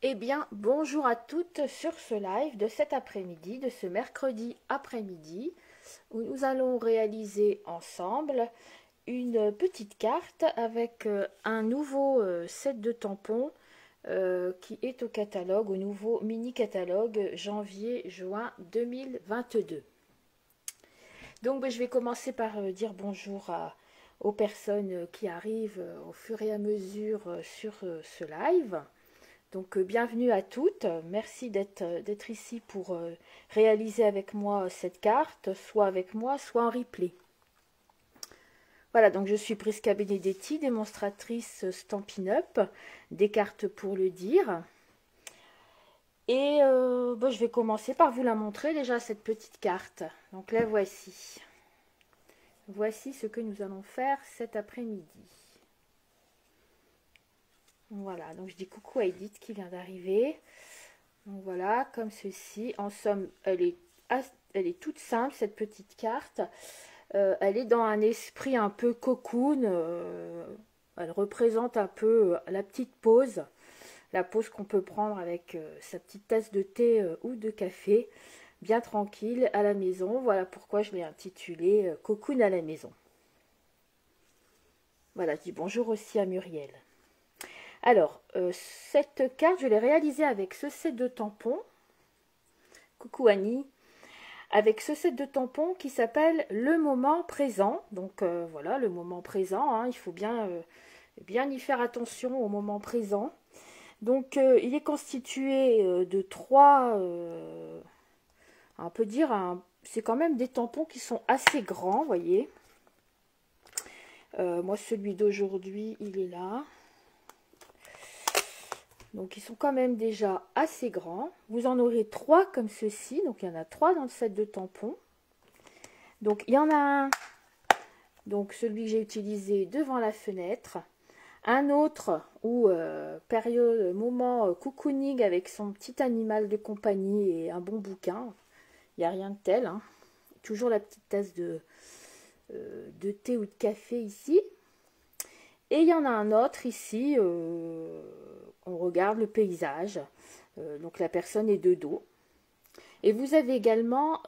Eh bien, bonjour à toutes sur ce live de cet après-midi, de ce mercredi après-midi, où nous allons réaliser ensemble une petite carte avec un nouveau set de tampons qui est au catalogue, au nouveau mini-catalogue janvier-juin 2022. Donc, je vais commencer par dire bonjour aux personnes qui arrivent au fur et à mesure sur ce live. Donc bienvenue à toutes, merci d'être ici pour réaliser avec moi cette carte, soit avec moi, soit en replay. Voilà, donc je suis Prisca Benedetti, démonstratrice Stampin' Up, des cartes pour le dire. Et je vais commencer par vous la montrer déjà, cette petite carte. Donc la voici. Voici ce que nous allons faire cet après-midi. Voilà, donc je dis coucou à Edith qui vient d'arriver. Donc voilà, comme ceci. En somme, elle est toute simple, cette petite carte. Elle est dans un esprit un peu cocoon. Elle représente un peu la petite pause. La pause qu'on peut prendre avec sa petite tasse de thé ou de café. Bien tranquille à la maison. Voilà pourquoi je l'ai intitulée Cocoon à la maison. Voilà, je dis bonjour aussi à Muriel. Alors, cette carte, je l'ai réalisée avec ce set de tampons. Coucou Annie. Avec ce set de tampons qui s'appelle le moment présent. Donc voilà, le moment présent, hein, il faut bien y faire attention au moment présent. Donc il est constitué de trois, on peut dire, c'est quand même des tampons qui sont assez grands, vous voyez. Moi celui d'aujourd'hui, il est là. Donc ils sont quand même déjà assez grands. Vous en aurez trois comme ceci. Donc il y en a trois dans le set de tampons. Donc il y en a un, donc celui que j'ai utilisé devant la fenêtre. Un autre où période, moment cocooning avec son petit animal de compagnie et un bon bouquin. Il n'y a rien de tel. Hein. Toujours la petite tasse de thé ou de café ici. Et il y en a un autre ici. On regarde le paysage. Donc la personne est de dos. Et vous avez également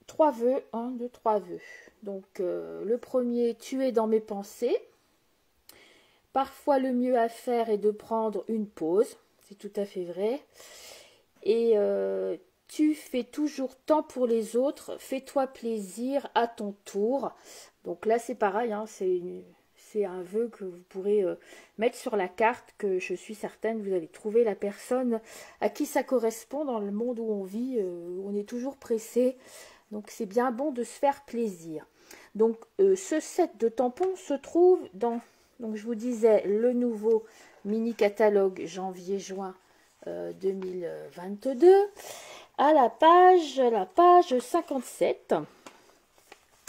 3 vœux. 1, 2, 3 vœux. Donc le premier, tu es dans mes pensées. Parfois, le mieux à faire est de prendre une pause. C'est tout à fait vrai. Et tu fais toujours tant pour les autres. Fais-toi plaisir à ton tour. Donc là, c'est pareil. Hein, c'est un vœu que vous pourrez mettre sur la carte, que je suis certaine vous allez trouver la personne à qui ça correspond dans le monde où on vit. On est toujours pressé. Donc c'est bien bon de se faire plaisir. Donc ce set de tampons se trouve dans... Donc je vous disais le nouveau mini catalogue janvier-juin 2022 à la page 57.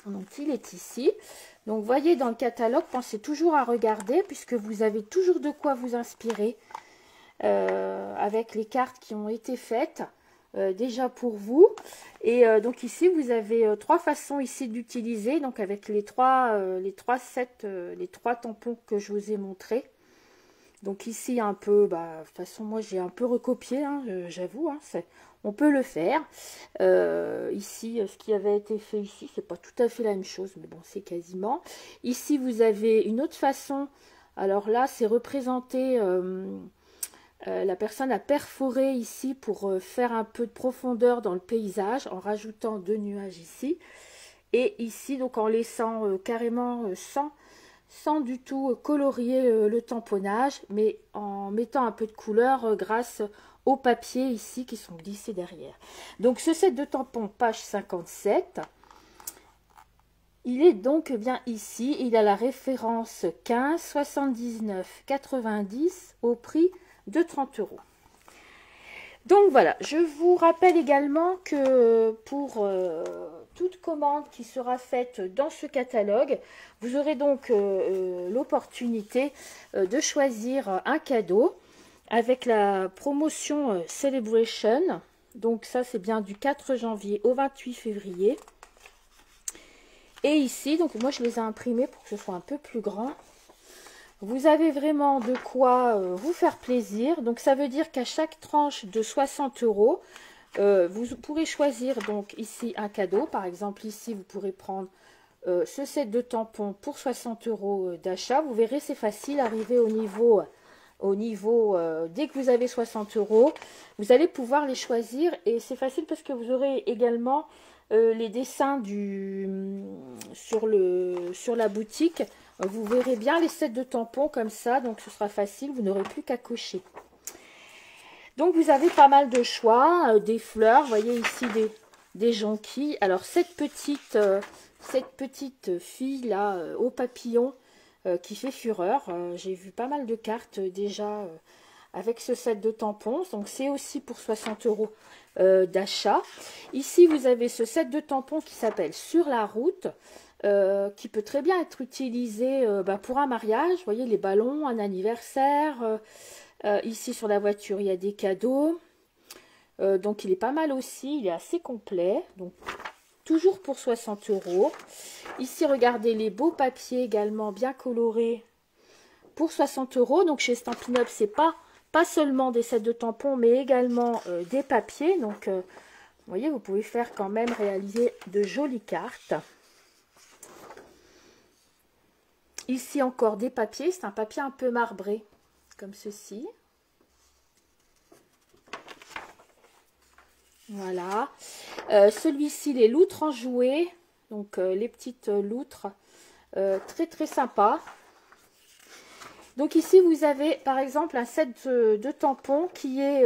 Donc il est ici. Donc voyez dans le catalogue, pensez toujours à regarder puisque vous avez toujours de quoi vous inspirer avec les cartes qui ont été faites. Déjà pour vous. Et donc ici vous avez trois façons ici d'utiliser, donc avec les trois tampons que je vous ai montrés. Donc ici un peu, de toute façon moi j'ai un peu recopié, hein, j'avoue, hein, on peut le faire. Ici ce qui avait été fait ici, c'est pas tout à fait la même chose, mais bon c'est quasiment. Ici vous avez une autre façon, alors là c'est représenté... la personne a perforé ici pour faire un peu de profondeur dans le paysage en rajoutant 2 nuages ici. Et ici, donc en laissant carrément sans du tout colorier le tamponnage, mais en mettant un peu de couleur grâce aux papiers ici qui sont glissés derrière. Donc ce set de tampons, page 57. Il est donc bien ici. Il a la référence 15 79 90 au prix de 30 €. Donc voilà, je vous rappelle également que pour toute commande qui sera faite dans ce catalogue, vous aurez donc l'opportunité de choisir un cadeau avec la promotion Celebration. Donc ça c'est bien du 4 janvier au 28 février. Et ici, donc moi je les ai imprimés pour que ce soit un peu plus grand. Vous avez vraiment de quoi vous faire plaisir. Donc ça veut dire qu'à chaque tranche de 60 euros, vous pourrez choisir donc ici un cadeau. Par exemple ici vous pourrez prendre ce set de tampons pour 60 euros d'achat. Vous verrez, c'est facile, arriver au niveau dès que vous avez 60 euros, vous allez pouvoir les choisir. Et c'est facile parce que vous aurez également les dessins sur la boutique. Vous verrez bien les sets de tampons comme ça, donc ce sera facile, vous n'aurez plus qu'à cocher. Donc vous avez pas mal de choix, des fleurs, vous voyez ici des jonquilles. Alors cette petite fille là au papillon qui fait fureur, j'ai vu pas mal de cartes déjà avec ce set de tampons, donc c'est aussi pour 60 euros d'achat. Ici vous avez ce set de tampons qui s'appelle Sur la route. Qui peut très bien être utilisé pour un mariage, vous voyez les ballons, un anniversaire, ici sur la voiture il y a des cadeaux, donc il est pas mal aussi, il est assez complet, donc toujours pour 60 euros. Ici regardez les beaux papiers également bien colorés pour 60 euros, donc chez Stampin' Up c'est pas seulement des sets de tampons mais également des papiers, donc vous voyez vous pouvez faire quand même réaliser de jolies cartes. Ici encore des papiers, c'est un papier un peu marbré, comme ceci. Voilà. Celui-ci, les loutres en jouet, donc les petites loutres, très très sympa. Donc ici, vous avez par exemple un set de tampons qui est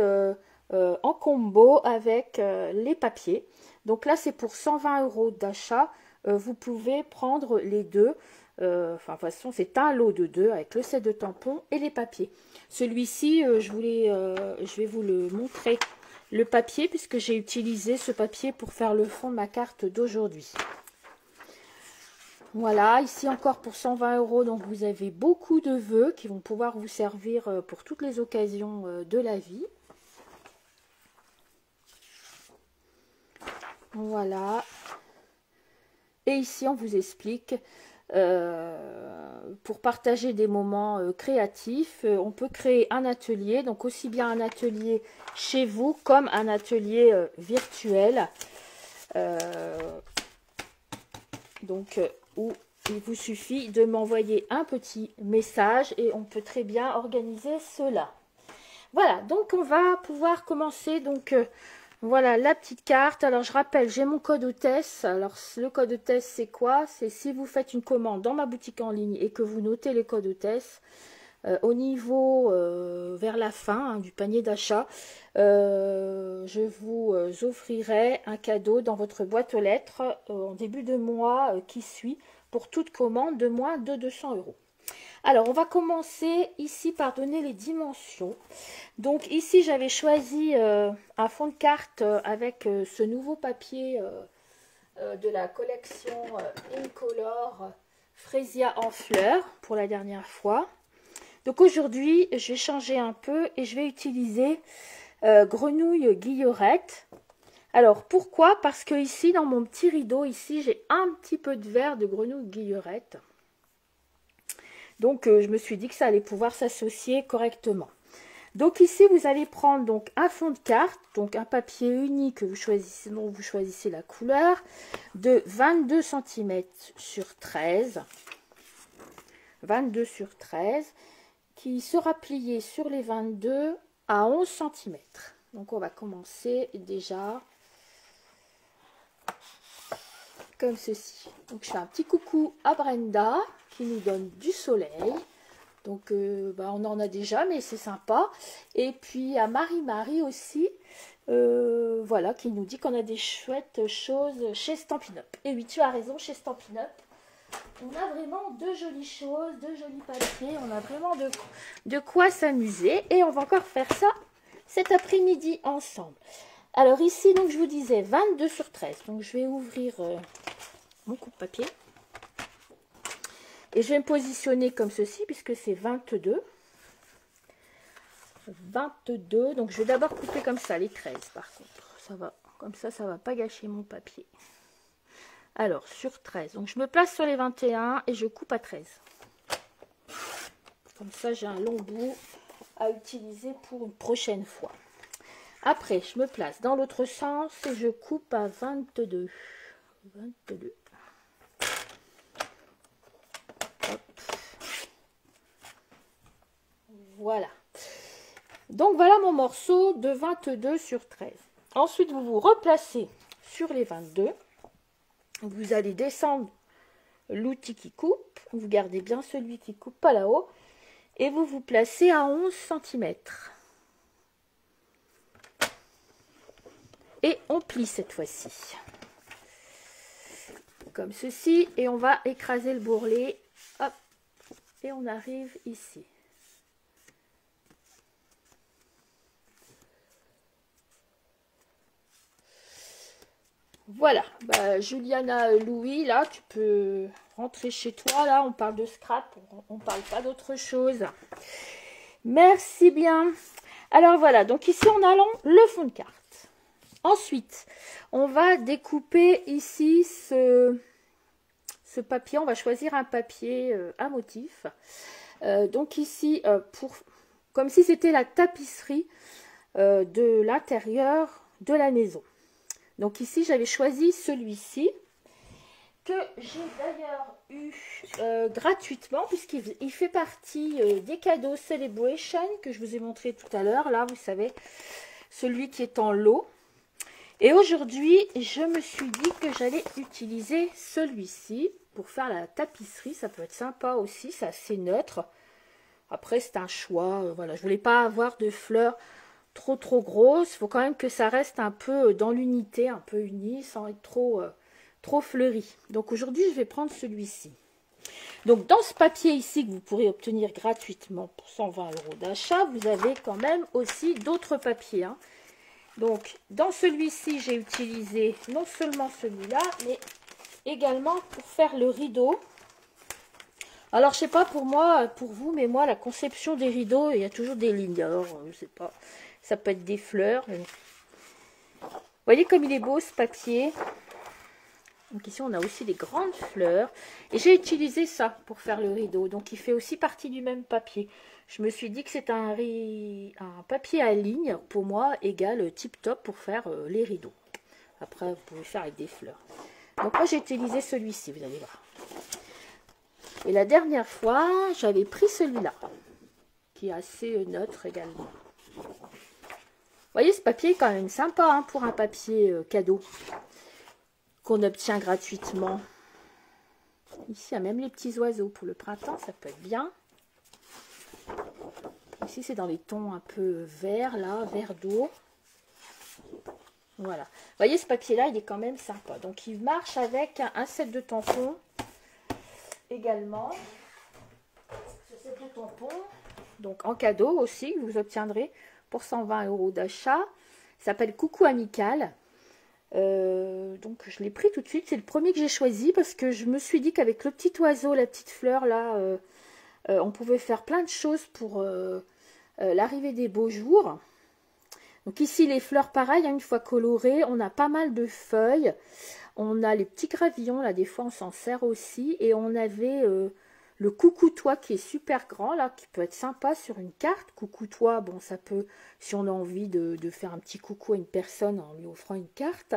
en combo avec les papiers. Donc là, c'est pour 120 euros d'achat. Vous pouvez prendre les deux. De toute façon, c'est un lot de deux avec le set de tampons et les papiers. Celui-ci, je vais vous le montrer, le papier, puisque j'ai utilisé ce papier pour faire le fond de ma carte d'aujourd'hui. Voilà, ici encore pour 120 euros, donc vous avez beaucoup de vœux qui vont pouvoir vous servir pour toutes les occasions de la vie. Voilà. Et ici, on vous explique... pour partager des moments créatifs, on peut créer un atelier, donc aussi bien un atelier chez vous comme un atelier virtuel, où il vous suffit de m'envoyer un petit message et on peut très bien organiser cela. Voilà, donc on va pouvoir commencer. Donc voilà la petite carte. Alors je rappelle, j'ai mon code hôtesse. Alors le code hôtesse c'est quoi? C'est si vous faites une commande dans ma boutique en ligne et que vous notez le code hôtesse, au niveau vers la fin du panier d'achat, je vous offrirai un cadeau dans votre boîte aux lettres en début de mois qui suit pour toute commande de moins de 200 euros. Alors, on va commencer ici par donner les dimensions. Donc ici, j'avais choisi un fond de carte avec ce nouveau papier de la collection Incolor Freesia en fleurs pour la dernière fois. Donc aujourd'hui, je vais changer un peu et je vais utiliser grenouille guillerette. Alors pourquoi? Parce que ici, dans mon petit rideau, ici, j'ai un petit peu de vert de grenouille guillerette. Donc, je me suis dit que ça allait pouvoir s'associer correctement. Donc ici, vous allez prendre donc un fond de carte, donc un papier uni que vous choisissez, dont vous choisissez la couleur, de 22 cm sur 13. 22 sur 13, qui sera plié sur les 22 à 11 cm. Donc, on va commencer déjà comme ceci. Donc, je fais un petit coucou à Brenda, qui nous donne du soleil. Donc, on en a déjà, mais c'est sympa. Et puis, à Marie-Marie aussi, voilà, qui nous dit qu'on a des chouettes choses chez Stampin' Up. Et oui, tu as raison, chez Stampin' Up, on a vraiment de jolies choses, de jolis papiers. On a vraiment de quoi s'amuser. Et on va encore faire ça cet après-midi ensemble. Alors ici, donc, je vous disais 22 sur 13. Donc, je vais ouvrir mon coupe-papier. Et je vais me positionner comme ceci, puisque c'est 22. 22. Donc, je vais d'abord couper comme ça, les 13, par contre. Ça va, comme ça ne va pas gâcher mon papier. Alors, sur 13. Donc, je me place sur les 21 et je coupe à 13. Comme ça, j'ai un long bout à utiliser pour une prochaine fois. Après, je me place dans l'autre sens et je coupe à 22. 22. Hop. Voilà. Donc, voilà mon morceau de 22 sur 13. Ensuite, vous vous replacez sur les 22. Vous allez descendre l'outil qui coupe. Vous gardez bien celui qui coupe pas là-haut. Et vous vous placez à 11 cm. Et on plie cette fois-ci. Comme ceci. Et on va écraser le bourrelet. Hop. Et on arrive ici. Voilà. Bah, Juliana Louis, là, tu peux rentrer chez toi. Là, on parle de scrap. On parle pas d'autre chose. Merci bien. Alors voilà. Donc ici, on a le fond de carte. Ensuite, on va découper ici ce papier. On va choisir un papier à motif. Donc ici, comme si c'était la tapisserie de l'intérieur de la maison. Donc ici, j'avais choisi celui-ci que j'ai d'ailleurs eu gratuitement puisqu'il fait partie des cadeaux Celebration que je vous ai montré tout à l'heure. Là, vous savez, celui qui est en lot. Et aujourd'hui, je me suis dit que j'allais utiliser celui-ci pour faire la tapisserie. Ça peut être sympa aussi, c'est assez neutre. Après, c'est un choix. Voilà, je voulais pas avoir de fleurs trop grosses. Il faut quand même que ça reste un peu dans l'unité, un peu uni, sans être trop fleuri. Donc aujourd'hui, je vais prendre celui-ci. Donc dans ce papier ici que vous pourrez obtenir gratuitement pour 120 € d'achat, vous avez quand même aussi d'autres papiers, hein. Donc, dans celui-ci, j'ai utilisé non seulement celui-là, mais également pour faire le rideau. Alors, je sais pas pour moi, pour vous, mais moi, la conception des rideaux, il y a toujours des lignes. Alors, je sais pas, ça peut être des fleurs. Mais... Vous voyez comme il est beau, ce papier. Donc ici, on a aussi des grandes fleurs. Et j'ai utilisé ça pour faire le rideau. Donc, il fait aussi partie du même papier. Je me suis dit que c'est un papier à ligne, pour moi, égal tip top pour faire les rideaux. Après, vous pouvez faire avec des fleurs. Donc, moi, j'ai utilisé celui-ci, vous allez voir. Et la dernière fois, j'avais pris celui-là, qui est assez neutre également. Vous voyez, ce papier est quand même sympa hein, pour un papier cadeau qu'on obtient gratuitement. Ici, il y a même les petits oiseaux pour le printemps, ça peut être bien. Ici, c'est dans les tons un peu vert, là, vert d'eau. Voilà. Vous voyez, ce papier-là, il est quand même sympa. Donc, il marche avec un set de tampons également. Ce set de tampons, donc en cadeau aussi, que vous obtiendrez pour 120 € d'achat. Il s'appelle Coucou Amical. Donc, je l'ai pris tout de suite. C'est le premier que j'ai choisi parce que je me suis dit qu'avec le petit oiseau, la petite fleur, là, on pouvait faire plein de choses pour... l'arrivée des beaux jours. Donc ici les fleurs pareil, hein, une fois colorées, on a pas mal de feuilles, on a les petits gravillons là, des fois on s'en sert aussi, et on avait le coucou-toi qui est super grand là, qui peut être sympa sur une carte. Coucou-toi, bon ça peut, si on a envie de faire un petit coucou à une personne en lui offrant une carte.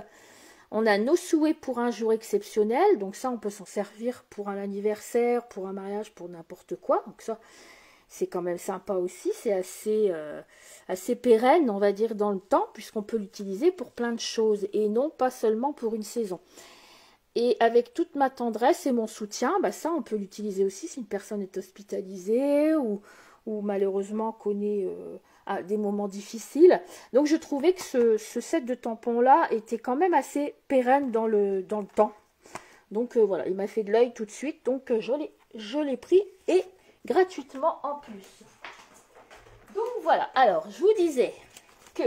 On a nos souhaits pour un jour exceptionnel, donc ça on peut s'en servir pour un anniversaire, pour un mariage, pour n'importe quoi, donc ça c'est quand même sympa aussi, c'est assez pérenne, on va dire, dans le temps, puisqu'on peut l'utiliser pour plein de choses, et non pas seulement pour une saison. Et avec toute ma tendresse et mon soutien, bah ça, on peut l'utiliser aussi si une personne est hospitalisée ou malheureusement connaît des moments difficiles. Donc, je trouvais que ce set de tampons-là était quand même assez pérenne dans le temps. Donc, voilà, il m'a fait de l'œil tout de suite, donc je l'ai pris et gratuitement en plus. Donc voilà, alors je vous disais que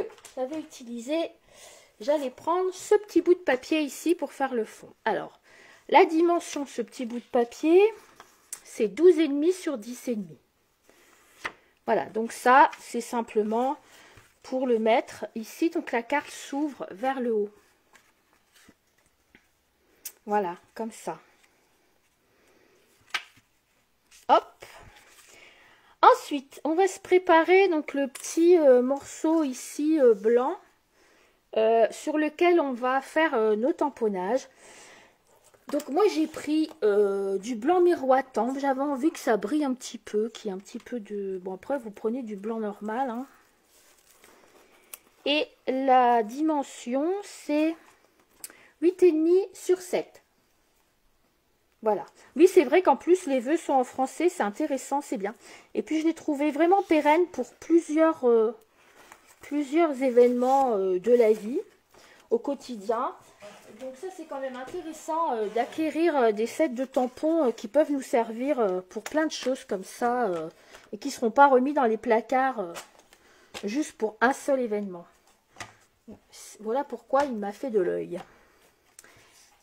j'allais prendre ce petit bout de papier ici pour faire le fond. Alors, la dimension de ce petit bout de papier, c'est 12,5 sur 10,5. Voilà, donc ça, c'est simplement pour le mettre ici. Donc la carte s'ouvre vers le haut. Voilà, comme ça. Hop. Ensuite, on va se préparer donc le petit morceau ici blanc sur lequel on va faire nos tamponnages. Donc moi j'ai pris du blanc miroitant, j'avais envie que ça brille un petit peu, qu'il y ait un petit peu de... Bon après vous prenez du blanc normal. Hein. Et la dimension c'est 8,5 sur 7. Voilà. Oui c'est vrai qu'en plus les vœux sont en français, c'est intéressant, c'est bien. Et puis je l'ai trouvé vraiment pérenne pour plusieurs événements de la vie au quotidien. Donc ça c'est quand même intéressant d'acquérir des sets de tampons qui peuvent nous servir pour plein de choses comme ça et qui ne seront pas remis dans les placards juste pour un seul événement. Voilà pourquoi il m'a fait de l'œil.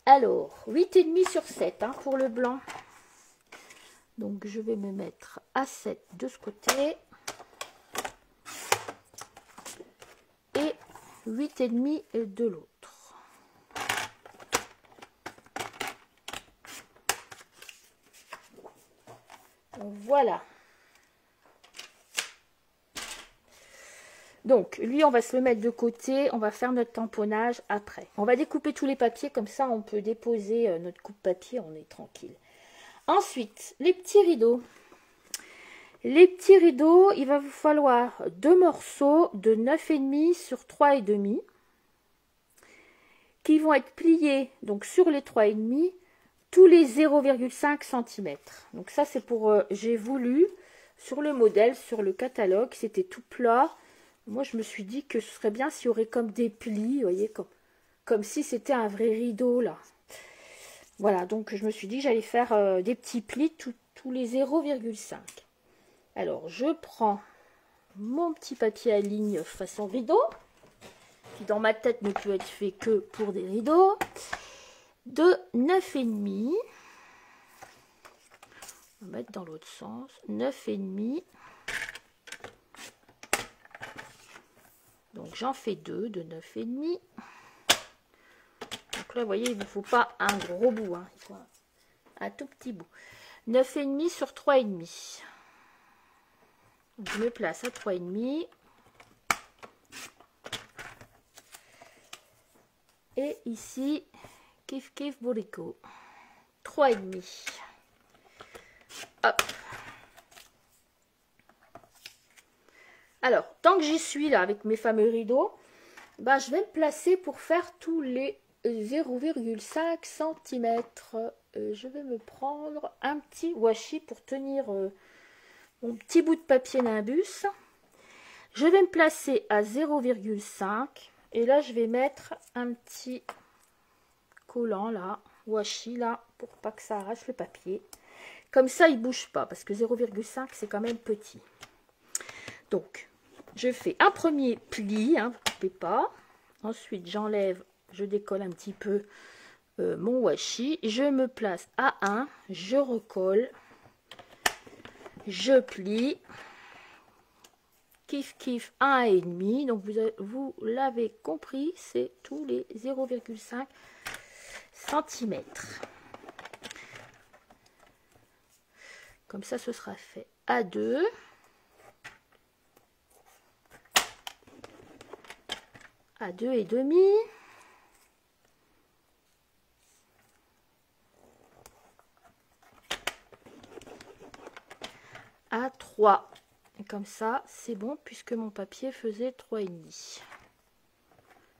Alors, 8,5 sur 7 hein, pour le blanc. Donc je vais me mettre à 7 de ce côté. Et 8,5 de l'autre. Voilà. Donc, lui, on va se le mettre de côté. On va faire notre tamponnage après. On va découper tous les papiers. Comme ça, on peut déposer notre coupe-papier. On est tranquille. Ensuite, les petits rideaux. Les petits rideaux, il va vous falloir 2 morceaux de 9,5 sur 3,5 qui vont être pliés donc sur les 3,5 tous les 0,5 cm. Donc ça c'est pour, j'ai voulu, sur le modèle, sur le catalogue, c'était tout plat. Moi je me suis dit que ce serait bien s'il y aurait comme des plis, vous voyez, comme si c'était un vrai rideau là. Voilà, donc je me suis dit que j'allais faire des petits plis tous les 0,5. Alors je prends mon petit papier à ligne façon rideau, qui dans ma tête ne peut être fait que pour des rideaux, de 9,5. On va mettre dans l'autre sens, 9,5. Donc j'en fais 2 de 9,5. Donc là, vous voyez, il ne vous faut pas un gros bout, hein. Il faut un tout petit bout. 9,5 sur 3,5. Je me place à 3,5. Et ici, kiff kiff bourricot. 3,5. Hop. Alors, tant que j'y suis là avec mes fameux rideaux, bah, je vais me placer pour faire tous les 0,5 cm. Je vais me prendre un petit washi pour tenir mon petit bout de papier Nimbus. Je vais me placer à 0,5 et là je vais mettre un petit collant là, washi là, pour pas que ça arrache le papier. Comme ça il bouge pas parce que 0,5 c'est quand même petit. Donc je fais un premier pli, hein, vous ne coupez pas. Ensuite j'enlève, je décolle un petit peu mon washi. Je me place à 1, je recolle, je plie. Kiff kiff 1,5. Donc vous l'avez compris, c'est tous les 0,5 cm. Comme ça, ce sera fait à 2. À 2,5. À 3. Et comme ça, c'est bon puisque mon papier faisait 3,5.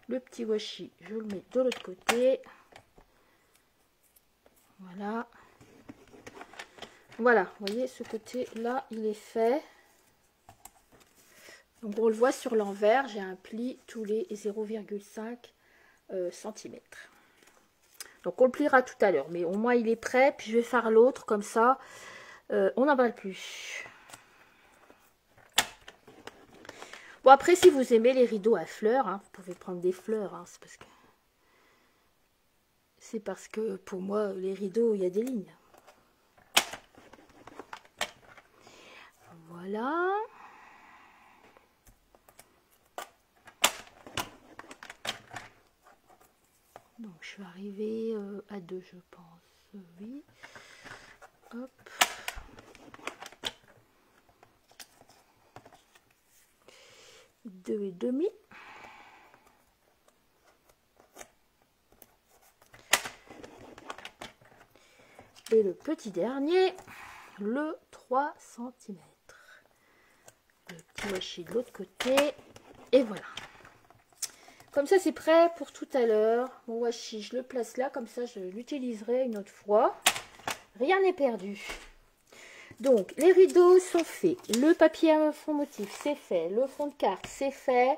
Le petit washi, je le mets de l'autre côté. Voilà. Voilà, vous voyez, ce côté-là, il est fait. Donc, on le voit sur l'envers, j'ai un pli tous les 0,5 cm. Donc, on le pliera tout à l'heure, mais au moins, il est prêt. Puis, je vais faire l'autre, comme ça, on n'emballe plus. Bon, après, si vous aimez les rideaux à fleurs, hein, vous pouvez prendre des fleurs. Hein, c'est parce que pour moi, les rideaux, il y a des lignes. Voilà. Donc, je suis arrivée à 2, je pense. Oui. Hop. 2,5. Et le petit dernier, le 3 cm. Le petit washi de l'autre côté. Et voilà. Comme ça, c'est prêt pour tout à l'heure. Mon washi, je le place là. Comme ça, je l'utiliserai une autre fois. Rien n'est perdu. Donc, les rideaux sont faits. Le papier à fond motif, c'est fait. Le fond de carte, c'est fait.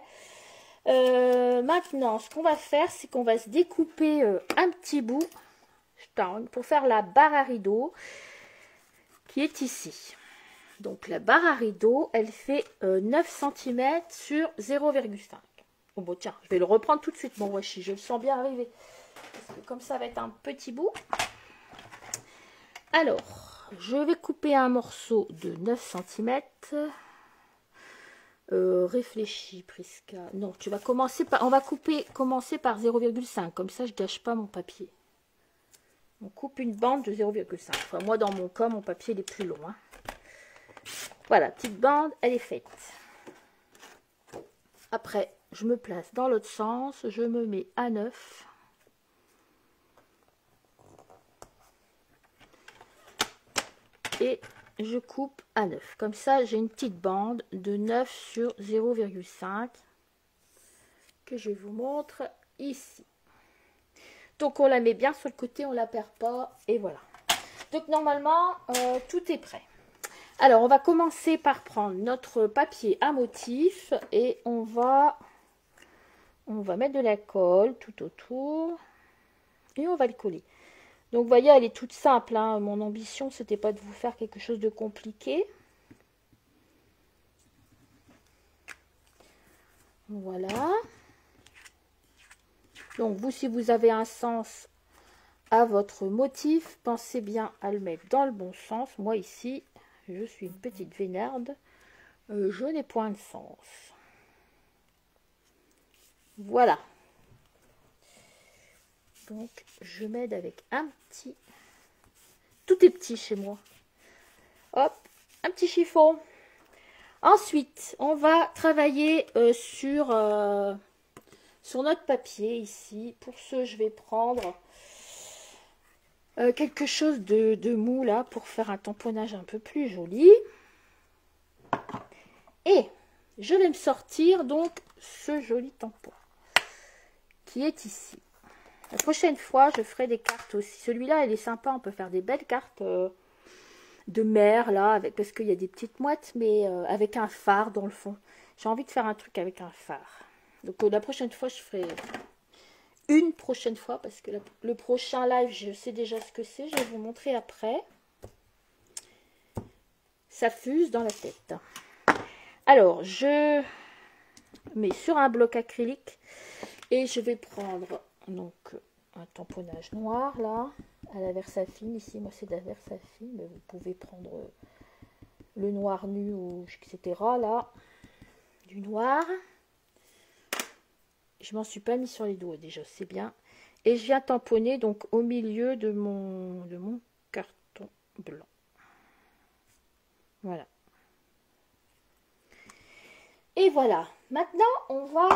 Maintenant, ce qu'on va faire, c'est qu'on va se découper un petit bout pour faire la barre à rideaux qui est ici. Donc, la barre à rideaux, elle fait 9 cm sur 0,5. Oh, bon, tiens, je vais le reprendre tout de suite, mon washi. Je le sens bien arriver. Parce que comme ça va être un petit bout. Alors, je vais couper un morceau de 9 cm. Réfléchis, Prisca. Non, tu vas commencer par... On va commencer par 0,5. Comme ça, je gâche pas mon papier. On coupe une bande de 0,5. Enfin, moi, dans mon cas, mon papier il est plus long. Hein. Voilà, petite bande, elle est faite. Après, je me place dans l'autre sens. Je me mets à 9. Et je coupe à 9. Comme ça, j'ai une petite bande de 9 sur 0,5 que je vous montre ici. Donc, on la met bien sur le côté, on ne la perd pas. Et voilà. Donc, normalement, tout est prêt. Alors, on va commencer par prendre notre papier à motif et on va mettre de la colle tout autour et on va le coller. Donc, vous voyez, elle est toute simple. Hein. Mon ambition, c'était pas de vous faire quelque chose de compliqué. Voilà. Donc, vous, si vous avez un sens à votre motif, pensez bien à le mettre dans le bon sens. Moi, ici, je suis une petite vénarde. Je n'ai point de sens. Voilà. Donc, je m'aide avec un petit... Tout est petit chez moi. Hop, un petit chiffon. Ensuite, on va travailler sur notre papier ici. Pour ce, je vais prendre quelque chose de mou là pour faire un tamponnage un peu plus joli. Et je vais me sortir donc ce joli tampon qui est ici. La prochaine fois, je ferai des cartes aussi. Celui-là, il est sympa. On peut faire des belles cartes de mer là, parce qu'il y a des petites mouettes, mais avec un phare dans le fond. J'ai envie de faire un truc avec un phare. Donc la prochaine fois, je ferai une prochaine fois parce que le prochain live, je sais déjà ce que c'est. Je vais vous montrer après. Ça fuse dans la tête. Alors, je mets sur un bloc acrylique et je vais prendre donc un tamponnage noir là à la Versafine. Ici, moi, c'est de la Versafine, mais vous pouvez prendre le noir nu ou etc. Là, du noir. Je m'en suis pas mis sur les doigts déjà, c'est bien. Et je viens tamponner donc au milieu de mon carton blanc. Voilà. Et voilà. Maintenant, on va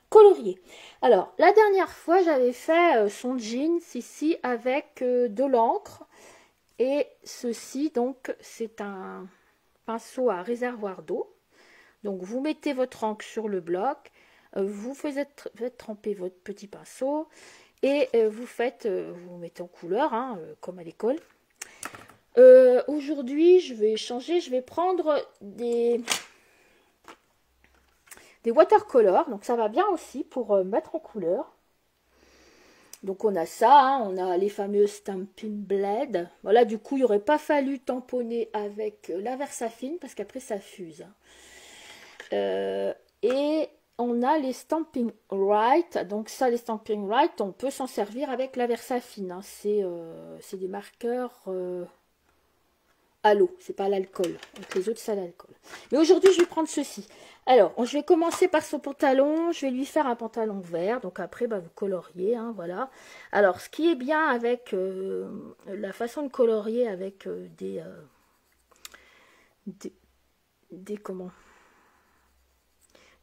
colorier. Alors, la dernière fois, j'avais fait son jeans ici avec de l'encre. Et ceci, donc, c'est un pinceau à réservoir d'eau. Donc, vous mettez votre encre sur le bloc. Vous faites tremper votre petit pinceau. Et vous mettez en couleur, hein, comme à l'école. Aujourd'hui, je vais changer. Je vais prendre des watercolors. Donc, ça va bien aussi pour mettre en couleur. Donc, on a ça. Hein, on a les fameux Stampin' Blade. Voilà, du coup, il n'aurait pas fallu tamponner avec la Versafine parce qu'après, ça fuse. Et on a les Stampin' Right. Donc ça, les Stampin' Right, on peut s'en servir avec la Versafine. Hein. C'est des marqueurs à l'eau, c'est pas à l'alcool. Donc les autres, c'est à l'alcool. Mais aujourd'hui, je vais prendre ceci. Alors, je vais commencer par son pantalon. Je vais lui faire un pantalon vert. Donc après, bah, vous coloriez. Hein, voilà. Alors, ce qui est bien avec la façon de colorier avec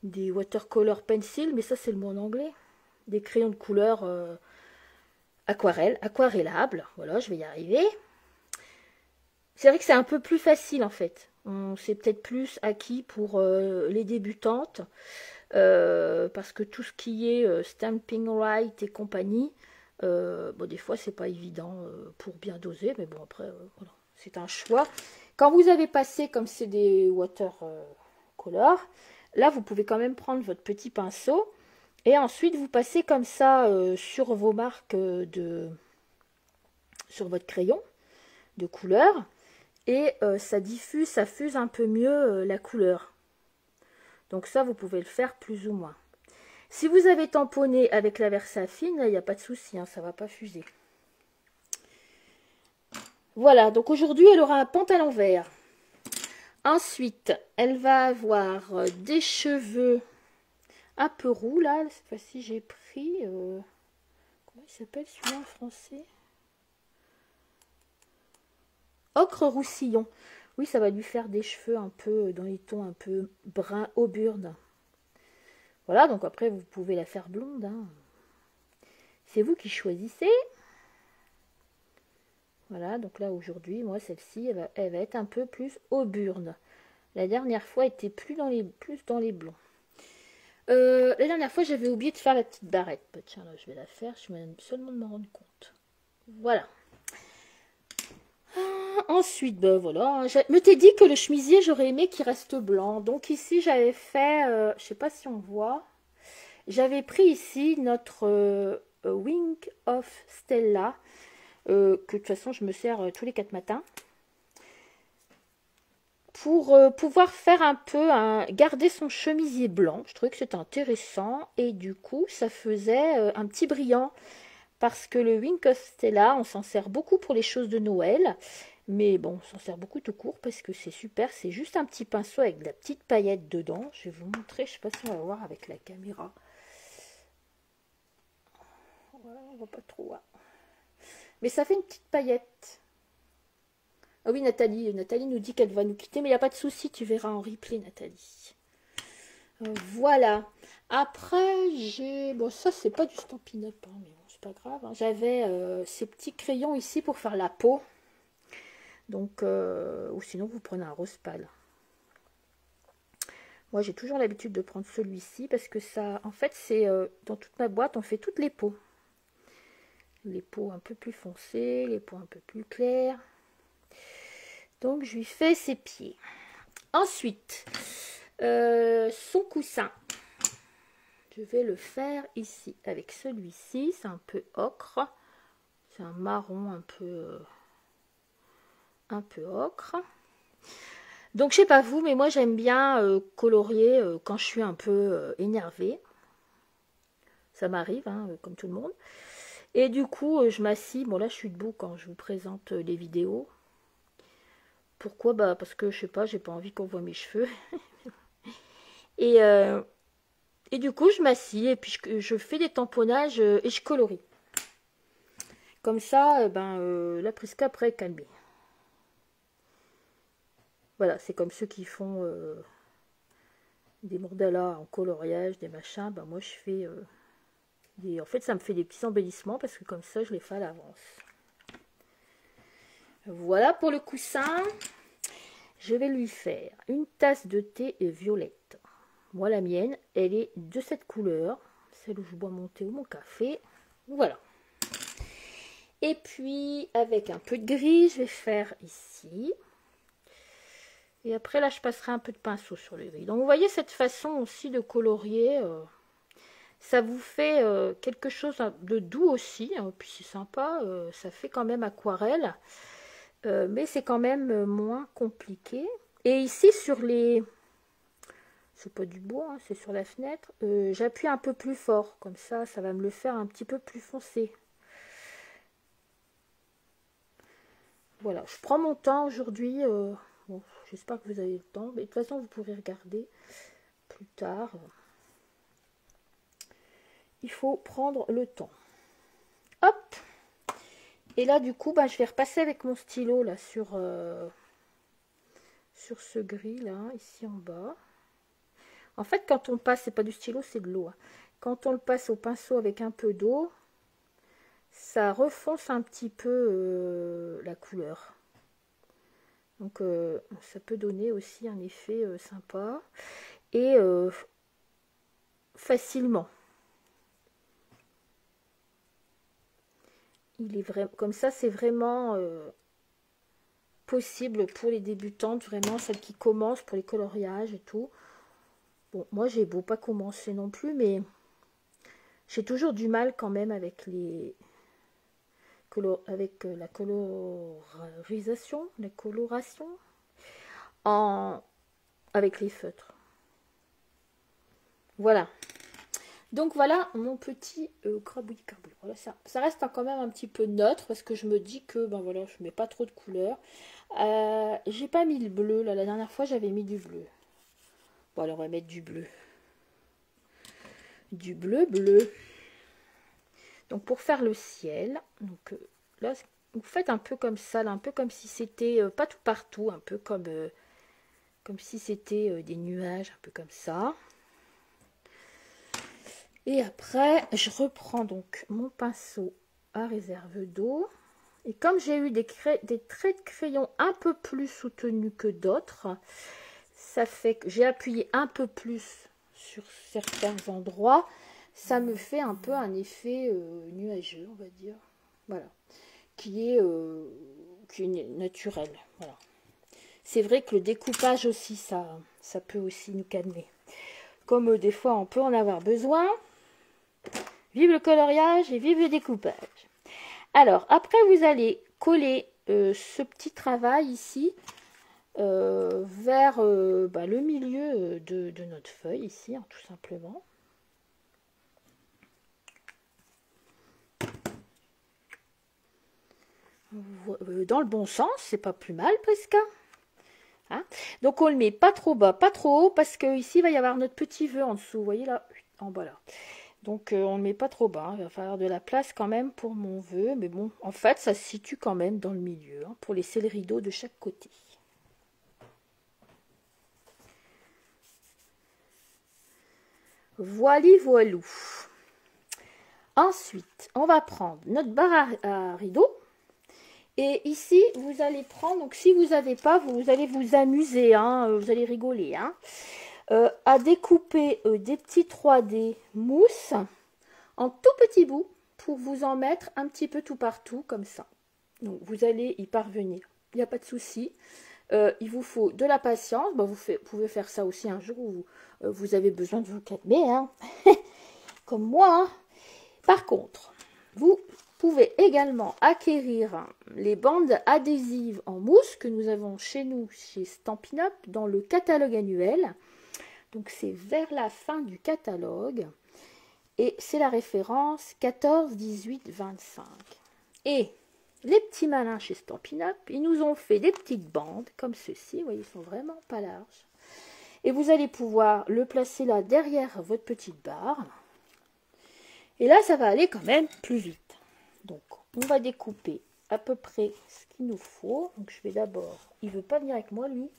des watercolor pencil, mais ça c'est le mot en anglais. Des crayons de couleur aquarelle, aquarellables. Voilà, je vais y arriver. C'est vrai que c'est un peu plus facile en fait. C'est peut-être plus acquis pour les débutantes. Parce que tout ce qui est stamping right et compagnie, bon, des fois c'est pas évident pour bien doser, mais bon après voilà, c'est un choix. Quand vous avez passé, comme c'est des watercolor, là vous pouvez quand même prendre votre petit pinceau et ensuite vous passez comme ça sur vos marques sur votre crayon de couleur et ça diffuse, ça fuse un peu mieux la couleur. Donc ça, vous pouvez le faire plus ou moins. Si vous avez tamponné avec la Versafine, il n'y a pas de souci, hein, ça ne va pas fuser. Voilà, donc aujourd'hui, elle aura un pantalon vert. Ensuite, elle va avoir des cheveux un peu roux, là. Cette fois-ci, j'ai pris... comment il s'appelle celui-là en français? Ocre roussillon. Oui, ça va lui faire des cheveux un peu dans les tons un peu brun auburn. Voilà, donc après, vous pouvez la faire blonde. Hein. C'est vous qui choisissez. Voilà, donc là, aujourd'hui, moi, celle-ci, elle va être un peu plus auburn. La dernière fois, elle était plus dans les blonds. La dernière fois, j'avais oublié de faire la petite barrette. Bah, tiens, là, je vais la faire. Je vais seulement me rendre compte. Voilà. Ensuite, ben voilà, je me t'ai dit que le chemisier, j'aurais aimé qu'il reste blanc. Donc ici, j'avais fait, je sais pas si on voit, j'avais pris ici notre Wing of Stella, que de toute façon, je me sers tous les 4 matins, pour pouvoir faire un peu, garder son chemisier blanc. Je trouvais que c'était intéressant et du coup, ça faisait un petit brillant. Parce que le Wing of Stella, on s'en sert beaucoup pour les choses de Noël. Mais bon, on s'en sert beaucoup tout court parce que c'est super. C'est juste un petit pinceau avec de la petite paillette dedans. Je vais vous montrer, je ne sais pas si on va voir avec la caméra. Voilà, on ne voit pas trop. Hein. Mais ça fait une petite paillette. Ah oui, Nathalie nous dit qu'elle va nous quitter. Mais il n'y a pas de souci, tu verras en replay, Nathalie. Voilà. Après, j'ai... Bon, ça, c'est pas du Stampin' Up, hein, mais bon, c'est pas grave. Hein. J'avais ces petits crayons ici pour faire la peau. Donc, ou sinon, vous prenez un rose pâle. Moi, j'ai toujours l'habitude de prendre celui-ci parce que ça... En fait, c'est... dans toute ma boîte, on fait toutes les peaux. Les peaux un peu plus foncées, les peaux un peu plus claires. Donc, je lui fais ses pieds. Ensuite... son coussin, je vais le faire ici avec celui-ci. C'est un peu ocre, c'est un marron un peu ocre. Donc je sais pas vous, mais moi j'aime bien colorier quand je suis un peu énervée. Ça m'arrive, hein, comme tout le monde. Et du coup je m'assis. Bon là je suis debout quand je vous présente les vidéos. Pourquoi? Bah parce que je sais pas, j'ai pas envie qu'on voit mes cheveux. Et du coup, je m'assis et puis je fais des tamponnages et je colorie. Comme ça, la Prisca après est calmée. Voilà, c'est comme ceux qui font des mandalas en coloriage, des machins. Ben, moi, je fais des... En fait, ça me fait des petits embellissements parce que comme ça, je les fais à l'avance. Voilà pour le coussin. Je vais lui faire une tasse de thé violette. Moi, la mienne, elle est de cette couleur. Celle où je bois mon thé ou mon café. Voilà. Et puis, avec un peu de gris, je vais faire ici. Et après, là, je passerai un peu de pinceau sur le gris. Donc, vous voyez cette façon aussi de colorier. Ça vous fait quelque chose de doux aussi. Hein, puis, c'est sympa. Ça fait quand même aquarelle. Mais c'est quand même moins compliqué. Et ici, sur les... C'est pas du bois, hein, c'est sur la fenêtre. J'appuie un peu plus fort. Comme ça, ça va me le faire un petit peu plus foncé. Voilà, je prends mon temps aujourd'hui. Bon, j'espère que vous avez le temps. Mais de toute façon, vous pourrez regarder plus tard. Il faut prendre le temps. Hop! Et là, du coup, je vais repasser avec mon stylo là sur ce gris là, ici en bas. En fait, quand on passe, c'est pas du stylo, c'est de l'eau, hein. Quand on le passe au pinceau avec un peu d'eau, ça refonce un petit peu la couleur. Donc, ça peut donner aussi un effet sympa. Et facilement. Il est vraiment comme ça, c'est vraiment possible pour les débutantes, vraiment celles qui commencent pour les coloriages et tout. Bon, moi j'ai beau pas commencer non plus, mais j'ai toujours du mal quand même avec la colorisation, la coloration avec les feutres. Voilà. Donc voilà mon petit crabouille carbone. Voilà, ça reste quand même un petit peu neutre parce que je me dis que ben voilà, je mets pas trop de couleurs. J'ai pas mis le bleu là, la dernière fois j'avais mis du bleu. Bon alors on va mettre du bleu. Du bleu. Donc pour faire le ciel, donc là vous faites un peu comme ça, là, un peu comme si c'était pas tout partout, un peu comme si c'était des nuages, un peu comme ça. Et après, je reprends donc mon pinceau à réserve d'eau. Et comme j'ai eu des traits de crayon un peu plus soutenus que d'autres, ça fait que j'ai appuyé un peu plus sur certains endroits. Ça me fait un peu un effet nuageux, on va dire. Voilà. Qui est naturel. Voilà. C'est vrai que le découpage aussi, ça peut aussi nous calmer. Comme des fois, on peut en avoir besoin. Vive le coloriage et vive le découpage. Alors, après, vous allez coller ce petit travail ici vers le milieu de notre feuille, ici, hein, tout simplement. Dans le bon sens, c'est pas plus mal presque. Hein, donc, on le met pas trop bas, pas trop haut, parce que ici, il va y avoir notre petit vœu en dessous. Vous voyez là, en bas là. Donc on ne le met pas trop bas, hein. Il va falloir de la place quand même pour mon vœu. Mais bon, en fait, ça se situe quand même dans le milieu, hein, pour laisser le rideau de chaque côté. Voili voilou. Ensuite, on va prendre notre barre à rideau. Et ici, vous allez prendre, donc si vous n'avez pas, vous allez vous amuser, hein, vous allez rigoler, hein, à découper des petits 3D mousse en tout petits bouts pour vous en mettre un petit peu tout partout comme ça. Donc vous allez y parvenir, il n'y a pas de souci. Il vous faut de la patience. Bon, vous pouvez faire ça aussi un jour où vous avez besoin de vous calmer, hein. Comme moi, hein. Par contre, vous pouvez également acquérir les bandes adhésives en mousse que nous avons chez nous, chez Stampin' Up, dans le catalogue annuel. Donc c'est vers la fin du catalogue. Et c'est la référence 14, 18, 25. Et les petits malins chez Stampin' Up, ils nous ont fait des petites bandes comme ceci. Vous voyez, ils sont vraiment pas larges. Et vous allez pouvoir le placer là derrière votre petite barre. Et là, ça va aller quand même plus vite. Donc, on va découper à peu près ce qu'il nous faut. Donc, je vais d'abord, il ne veut pas venir avec moi, lui,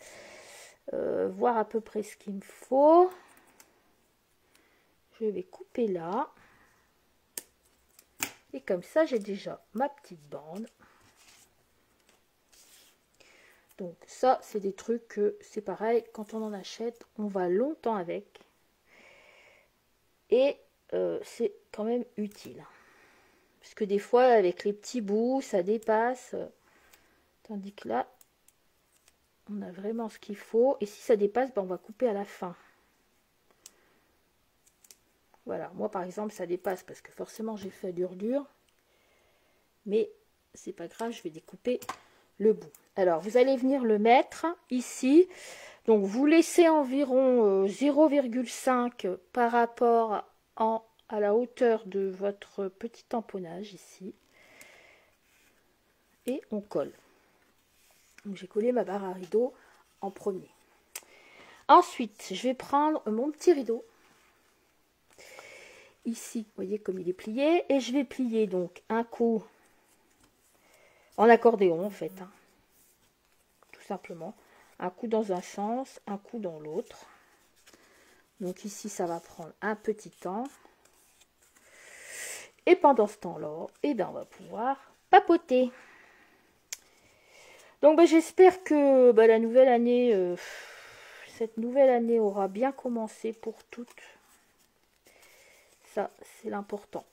voir à peu près ce qu'il me faut. Je vais couper là. Et comme ça, j'ai déjà ma petite bande. Donc, ça, c'est des trucs que c'est pareil. Quand on en achète, on va longtemps avec. Et c'est quand même utile. Parce que des fois, avec les petits bouts, ça dépasse. Tandis que là, on a vraiment ce qu'il faut. Et si ça dépasse, ben, on va couper à la fin. Voilà, moi par exemple, ça dépasse parce que forcément j'ai fait dur. Mais c'est pas grave, je vais découper le bout. Alors, vous allez venir le mettre ici. Donc, vous laissez environ 0,5 par rapport à la hauteur de votre petit tamponnage ici. Et on colle. Donc, j'ai collé ma barre à rideau en premier. Ensuite, je vais prendre mon petit rideau. Ici, vous voyez comme il est plié. Et je vais plier donc un coup en accordéon en fait. Hein. Tout simplement. Un coup dans un sens, un coup dans l'autre. Donc ici, ça va prendre un petit temps. Et pendant ce temps-là, eh ben, on va pouvoir papoter. Donc j'espère que la nouvelle année, cette nouvelle année aura bien commencé pour toutes. Ça, c'est l'important.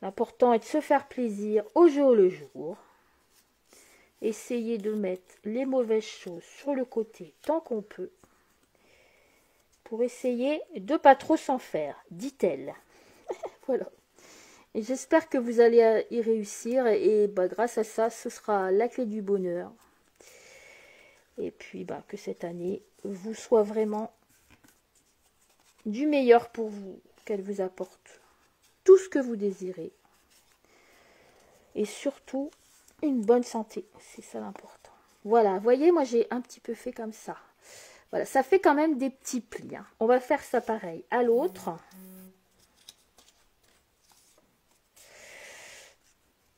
L'important est de se faire plaisir au jour le jour. Essayer de mettre les mauvaises choses sur le côté tant qu'on peut. Pour essayer de pas trop s'en faire, dit-elle. Voilà. Et j'espère que vous allez y réussir. Et grâce à ça, ce sera la clé du bonheur. Et puis que cette année vous soit vraiment du meilleur pour vous. Qu'elle vous apporte tout ce que vous désirez. Et surtout, une bonne santé. C'est ça l'important. Voilà, vous voyez, moi j'ai un petit peu fait comme ça. Voilà, ça fait quand même des petits plis. Hein. On va faire ça pareil à l'autre.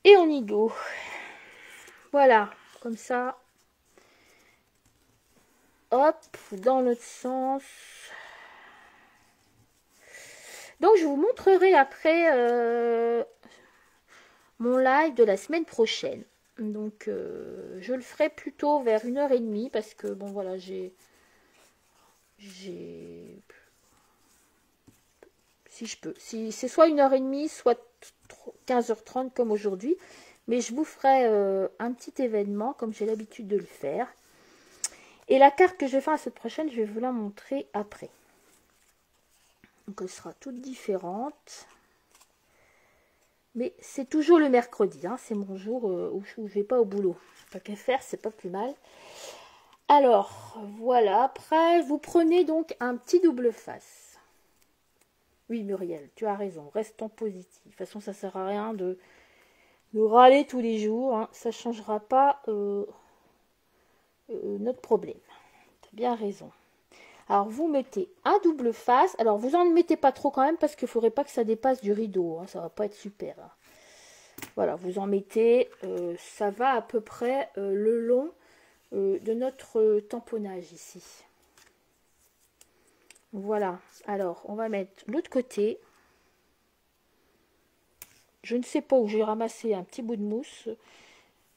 Et on y go. Voilà, comme ça. Hop, dans l'autre sens. Donc, je vous montrerai après mon live de la semaine prochaine. Donc, je le ferai plutôt vers 1h30 parce que, bon, voilà, j'ai... Si je peux. Si c'est soit 1h30, soit 15h30 comme aujourd'hui. Mais je vous ferai un petit événement comme j'ai l'habitude de le faire. Et la carte que je vais faire à cette prochaine, je vais vous la montrer après. Donc elle sera toute différente. Mais c'est toujours le mercredi. Hein, c'est mon jour où je ne vais pas au boulot. Pas qu'à faire, c'est pas plus mal. Alors, voilà. Après, vous prenez donc un petit double face. Oui, Muriel, tu as raison. Restons positifs. De toute façon, ça ne sert à rien de râler tous les jours. Hein. Ça ne changera pas notre problème. Tu as bien raison. Alors, vous mettez un double face. Alors, vous n'en mettez pas trop quand même parce qu'il ne faudrait pas que ça dépasse du rideau. Hein. Ça ne va pas être super. Hein. Voilà, vous en mettez. Ça va à peu près le long de notre tamponnage ici. Voilà. Alors, on va mettre l'autre côté. Je ne sais pas où j'ai ramassé un petit bout de mousse.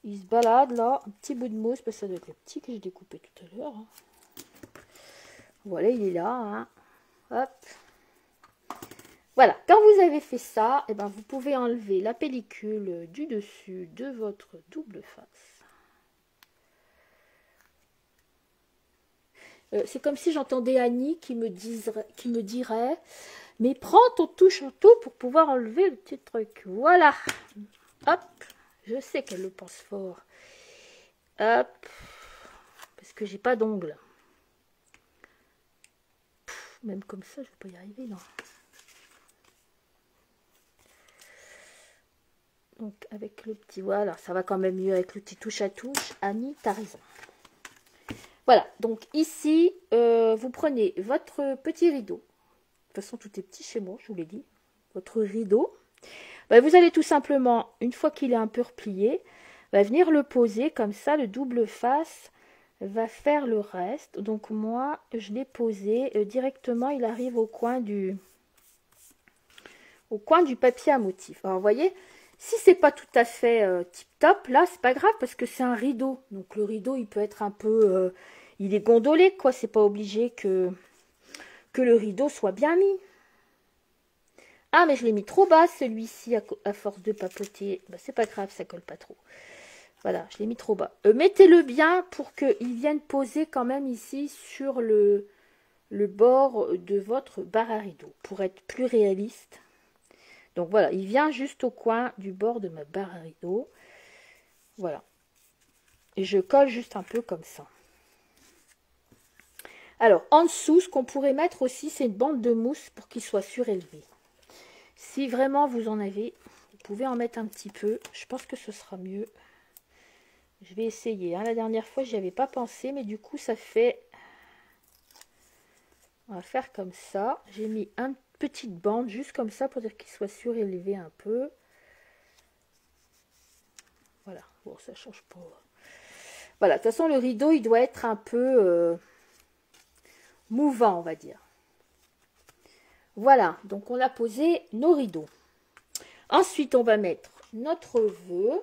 Il se balade là. Un petit bout de mousse. Parce que ça doit être le petit que j'ai découpé tout à l'heure. Hein. Voilà, il est là. Hein. Hop. Voilà. Quand vous avez fait ça, eh ben, vous pouvez enlever la pellicule du dessus de votre double face. C'est comme si j'entendais Annie qui me dirait mais prends ton touche-en-tout pour pouvoir enlever le petit truc. Voilà. Hop. Je sais qu'elle le pense fort. Hop. Parce que j'ai pas d'ongles. Même comme ça, je vais pas y arriver, non. Donc, avec le petit... Voilà, ça va quand même mieux avec le petit touche-à-touche. Annie, t'as raison. Voilà, donc ici, vous prenez votre petit rideau. De toute façon, tout est petit chez moi, je vous l'ai dit. Votre rideau. Vous allez tout simplement, une fois qu'il est un peu replié, venir le poser comme ça, le double face va faire le reste. Donc moi, je l'ai posé directement, il arrive au coin du papier à motif. Alors vous voyez, si c'est pas tout à fait tip top, là c'est pas grave parce que c'est un rideau. Donc le rideau, il peut être un peu, il est gondolé quoi. C'est pas obligé que le rideau soit bien mis. Ah, mais je l'ai mis trop bas, celui-ci, à force de papoter. C'est pas grave, ça colle pas trop. Voilà, je l'ai mis trop bas. Mettez-le bien pour qu'il vienne poser quand même ici sur le bord de votre barre à rideau. Pour être plus réaliste. Donc voilà, il vient juste au coin du bord de ma barre à rideau. Voilà. Et je colle juste un peu comme ça. Alors, en dessous, ce qu'on pourrait mettre aussi, c'est une bande de mousse pour qu'il soit surélevé. Si vraiment vous en avez, vous pouvez en mettre un petit peu. Je pense que ce sera mieux. Je vais essayer. Hein. La dernière fois, j'y avais pas pensé, mais du coup, ça fait... On va faire comme ça. J'ai mis une petite bande, juste comme ça, pour dire qu'il soit surélevé un peu. Voilà. Bon, ça change pas. Voilà. De toute façon, le rideau, il doit être un peu mouvant, on va dire. Voilà, donc on a posé nos rideaux. Ensuite, on va mettre notre vœu.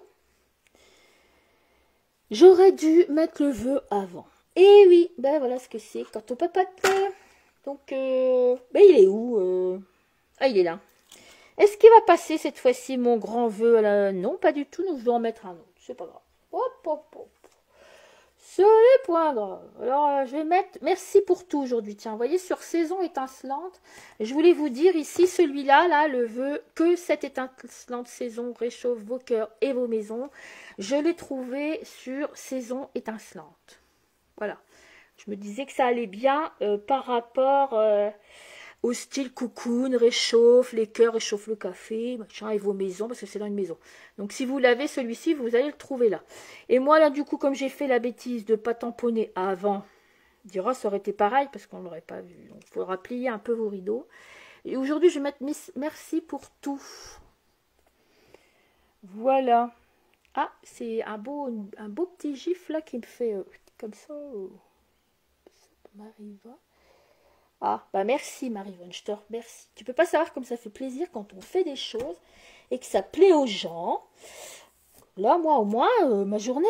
J'aurais dû mettre le vœu avant. Et oui, ben voilà ce que c'est quand on papote. Donc, ben il est où Ah, il est là. Est-ce qu'il va passer cette fois-ci mon grand vœu là? Non, pas du tout, donc je vais en mettre un autre. C'est pas grave. Hop, hop, hop. Ce n'est point grave. Alors, je vais mettre merci pour tout aujourd'hui. Tiens, vous voyez, sur saison étincelante, je voulais vous dire ici, celui-là, là, le vœu que cette étincelante saison réchauffe vos cœurs et vos maisons. Je l'ai trouvé sur saison étincelante. Voilà. Je me disais que ça allait bien par rapport au style cocoon, réchauffe les cœurs, réchauffe le café, machin, et vos maisons, parce que c'est dans une maison. Donc si vous l'avez, celui-ci, vous allez le trouver là. Et moi, là, du coup, comme j'ai fait la bêtise de ne pas tamponner avant, dira, ça aurait été pareil, parce qu'on ne l'aurait pas vu. Donc il faudra plier un peu vos rideaux. Et aujourd'hui, je vais mettre merci pour tout. Voilà. Ah, c'est un beau petit gif, là, qui me fait comme ça. Mariva. Ah, bah merci Marie-Vonne, je te remercie. Tu peux pas savoir comme ça fait plaisir quand on fait des choses et que ça plaît aux gens. Là, moi, au moins, ma journée,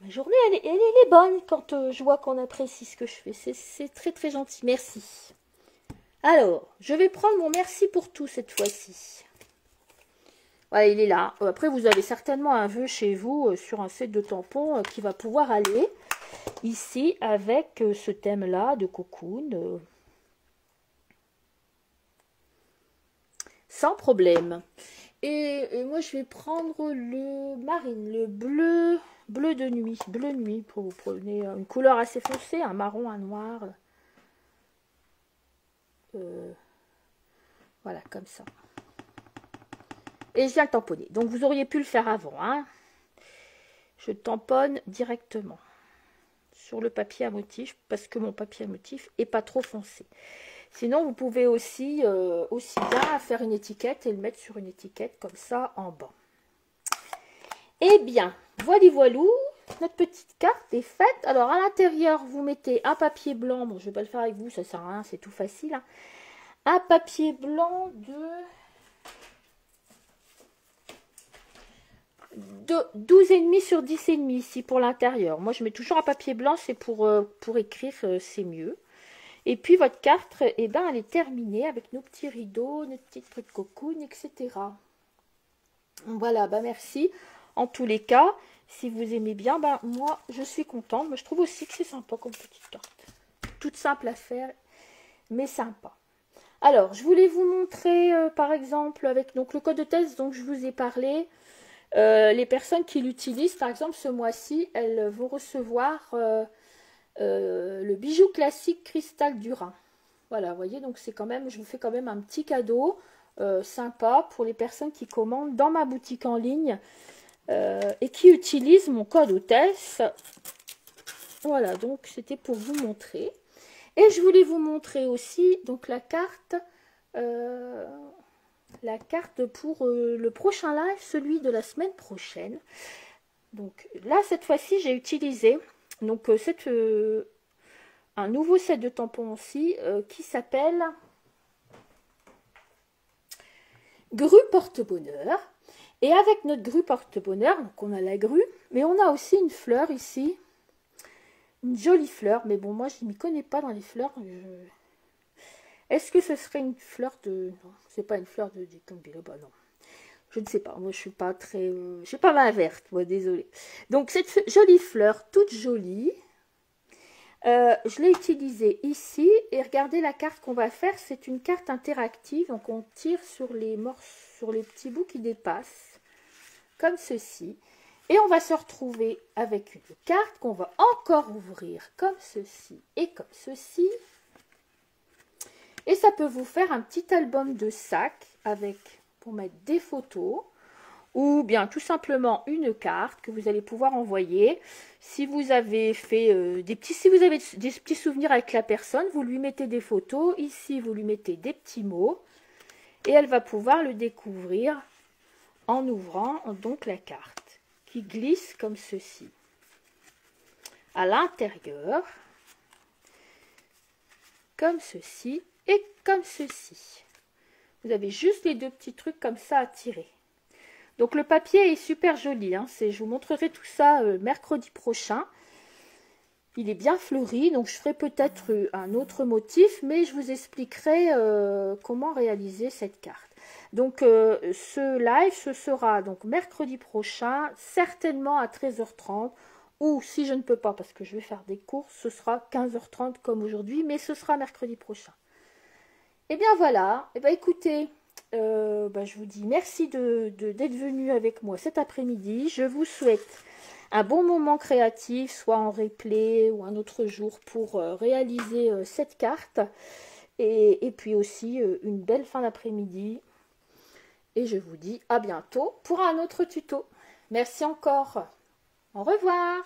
elle est bonne quand je vois qu'on apprécie ce que je fais. C'est très, très gentil. Merci. Alors, je vais prendre mon merci pour tout cette fois-ci. Voilà, il est là. Après, vous avez certainement un vœu chez vous sur un set de tampons qui va pouvoir aller ici avec ce thème-là de cocoon. Sans problème. Et moi, je vais prendre le marine, le bleu de nuit. Bleu nuit, pour vous prenez une couleur assez foncée, un marron, un noir. Voilà, comme ça. Et je viens le tamponner. Donc, vous auriez pu le faire avant. Hein. Je tamponne directement sur le papier à motif, parce que mon papier à motif est pas trop foncé. Sinon, vous pouvez aussi bien faire une étiquette et le mettre sur une étiquette comme ça en bas. Eh bien, voilou, notre petite carte est faite. Alors, à l'intérieur, vous mettez un papier blanc. Bon, je ne vais pas le faire avec vous, ça ne sert à rien, c'est tout facile. Hein. Un papier blanc de 12,5 sur 10,5 ici pour l'intérieur. Moi, je mets toujours un papier blanc, c'est pour écrire, c'est mieux. Et puis, votre carte, eh ben, elle est terminée avec nos petits rideaux, nos petits trucs cocoon, etc. Voilà, bah merci. En tous les cas, si vous aimez bien, ben moi, je suis contente. Mais je trouve aussi que c'est sympa comme petite carte. Toute simple à faire, mais sympa. Alors, je voulais vous montrer, par exemple, avec donc, le code de test dont je vous ai parlé. Les personnes qui l'utilisent, par exemple, ce mois-ci, elles vont recevoir le bijou classique cristal du Rhin. Voilà, vous voyez, donc c'est quand même, je vous fais quand même un petit cadeau sympa pour les personnes qui commandent dans ma boutique en ligne et qui utilisent mon code hôtesse. Voilà, donc c'était pour vous montrer. Et je voulais vous montrer aussi donc la carte pour le prochain live, celui de la semaine prochaine. Donc là, cette fois-ci, j'ai utilisé donc un nouveau set de tampons aussi qui s'appelle grue porte-bonheur. Et avec notre grue porte-bonheur, donc on a la grue, mais on a aussi une fleur ici. Une jolie fleur, mais bon, moi je ne m'y connais pas dans les fleurs. Est-ce que ce serait une fleur de... Non, c'est pas une fleur de Dicambio, bah non. Je ne sais pas, moi je suis pas très... je suis pas main verte, moi, désolée. Donc cette jolie fleur, toute jolie, je l'ai utilisée ici. Et regardez la carte qu'on va faire, c'est une carte interactive. Donc on tire sur les petits bouts qui dépassent, comme ceci. Et on va se retrouver avec une carte qu'on va encore ouvrir comme ceci et comme ceci. Et ça peut vous faire un petit album de sac avec, pour mettre des photos ou bien tout simplement une carte que vous allez pouvoir envoyer. Si vous avez fait si vous avez des petits souvenirs avec la personne, vous lui mettez des photos. Ici, vous lui mettez des petits mots et elle va pouvoir le découvrir en ouvrant donc la carte qui glisse comme ceci. À l'intérieur, comme ceci, et comme ceci. Vous avez juste les deux petits trucs comme ça à tirer. Donc le papier est super joli, hein. Je vous montrerai tout ça mercredi prochain. Il est bien fleuri, donc je ferai peut-être un autre motif, mais je vous expliquerai comment réaliser cette carte. Donc ce live, ce sera donc mercredi prochain, certainement à 13h30, ou si je ne peux pas, parce que je vais faire des courses, ce sera 15h30 comme aujourd'hui, mais ce sera mercredi prochain. Et bien voilà, et bien écoutez, je vous dis merci d'être venu avec moi cet après-midi. Je vous souhaite un bon moment créatif, soit en replay ou un autre jour pour réaliser cette carte. Et puis aussi une belle fin d'après-midi. Et je vous dis à bientôt pour un autre tuto. Merci encore. Au revoir.